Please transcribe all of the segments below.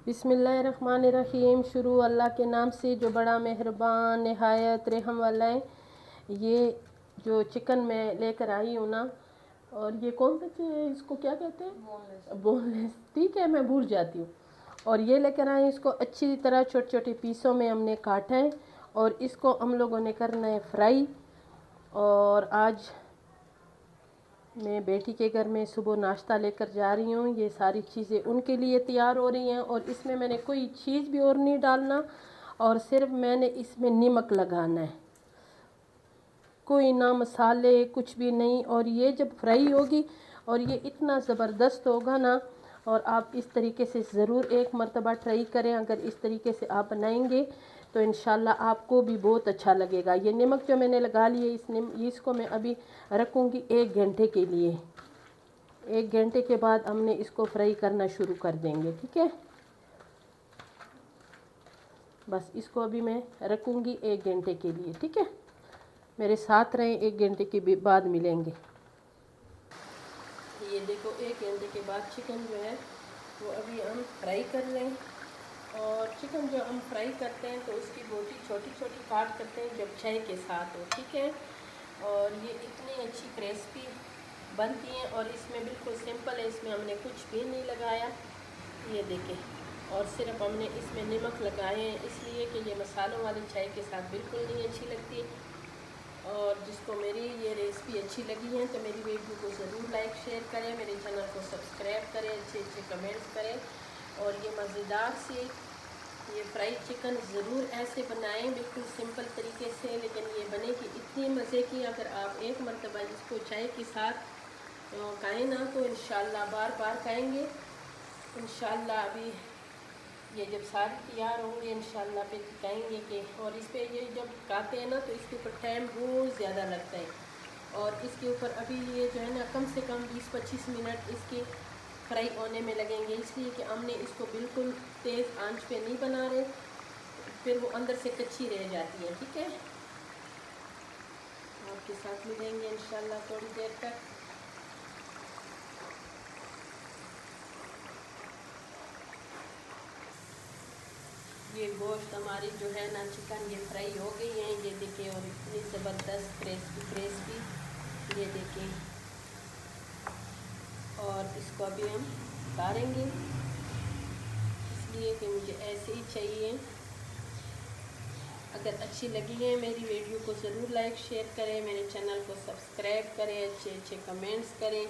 बिस्मिल्लाहिर्रहमानिर्रहीम। शुरू अल्लाह के नाम से जो बड़ा मेहरबान नहायत रहम वाला है। ये जो चिकन मैं लेकर आई हूँ ना, और ये कौन सा इसको क्या कहते हैं, बोनलेस। ठीक है, मैं भूल जाती हूँ। और ये लेकर आए, इसको अच्छी तरह छोटे छोटे पीसों में हमने काटा है और इसको हम लोगों ने करना है फ्राई। और आज मैं बेटी के घर में सुबह नाश्ता लेकर जा रही हूँ। ये सारी चीज़ें उनके लिए तैयार हो रही हैं और इसमें मैंने कोई चीज़ भी और नहीं डालना, और सिर्फ मैंने इसमें नमक लगाना है, कोई ना मसाले कुछ भी नहीं। और ये जब फ्राई होगी और ये इतना ज़बरदस्त होगा ना, और आप इस तरीके से ज़रूर एक मर्तबा ट्राई करें। अगर इस तरीके से आप बनाएंगे तो इंशाल्लाह आपको भी बहुत अच्छा लगेगा। ये नमक जो मैंने लगा ली है, इसको मैं अभी रखूँगी 1 घंटे के लिए। 1 घंटे के बाद हमने इसको फ्राई करना शुरू कर देंगे। ठीक है, बस इसको अभी मैं रखूँगी 1 घंटे के लिए। ठीक है, मेरे साथ रहें, 1 घंटे के बाद मिलेंगे। ये देखो, 1 घंटे के बाद चिकन जो है वो अभी हम फ्राई कर लें। और चिकन जो हम फ्राई करते हैं तो उसकी बोटी छोटी छोटी काट करते हैं जब चाय के साथ हो। ठीक है, और ये इतनी अच्छी क्रिस्पी बनती हैं और इसमें बिल्कुल सिंपल है, इसमें हमने कुछ भी नहीं लगाया। ये देखें, और सिर्फ हमने इसमें नमक लगाए हैं, इसलिए कि ये मसालों वाली चाय के साथ बिल्कुल नहीं अच्छी लगती। और जिसको मेरी ये रेसिपी अच्छी लगी है तो मेरी वीडियो को ज़रूर लाइक शेयर करें, मेरे चैनल को सब्सक्राइब करें, अच्छे अच्छे कमेंट्स करें। और ये मज़ेदार से ये फ्राई चिकन ज़रूर ऐसे बनाएं, बिल्कुल सिंपल तरीके से, लेकिन ये बनेगी इतनी मज़े की। अगर आप एक मरतबा इसको चाय के साथ खाएँ ना तो इंशाल्लाह बार बार खाएँगे इंशाल्लाह। अभी ये जब सारे तैयार होंगे इंशाल्लाह फिर खाएँगे कि। और इस पर ये जब खाते हैं ना तो इसके ऊपर टाइम बहुत ज़्यादा लगता है, और इसके ऊपर अभी ये जो है ना कम से कम 20-25 मिनट इसके फ्राई होने में लगेंगे, इसलिए कि हमने इसको बिल्कुल तेज़ आंच पे नहीं बना रहे, फिर वो अंदर से कच्ची रह जाती है। ठीक है, आपके साथ मिलेंगे इंशाल्लाह थोड़ी देर तक। ये गोश्त हमारी जो है ना चिकन ये फ्राई हो गई है, ये देखिए, और इतनी ज़बरदस्त क्रिस्पी ये देखिए। और इसको अभी हम उतारेंगे, इसलिए कि मुझे ऐसे ही चाहिए। अगर अच्छी लगी है मेरी वीडियो को ज़रूर लाइक शेयर करें, मेरे चैनल को सब्सक्राइब करें, अच्छे अच्छे कमेंट्स करें।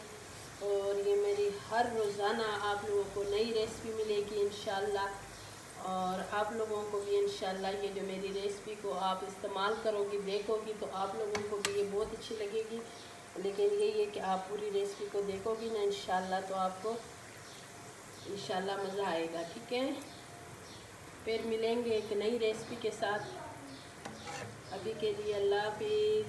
और ये मेरी हर रोज़ाना आप लोगों को नई रेसिपी मिलेगी इंशाल्लाह। और आप लोगों को भी इंशाल्लाह ये जो मेरी रेसिपी को आप इस्तेमाल करोगी, देखोगी, तो आप लोगों को भी ये बहुत अच्छी लगेगी। लेकिन यही है कि आप पूरी रेसिपी को देखोगी ना इंशाल्लाह तो आपको इंशाल्लाह मज़ा आएगा। ठीक है, फिर मिलेंगे एक नई रेसिपी के साथ। अभी के लिए अल्लाह हाफिज़।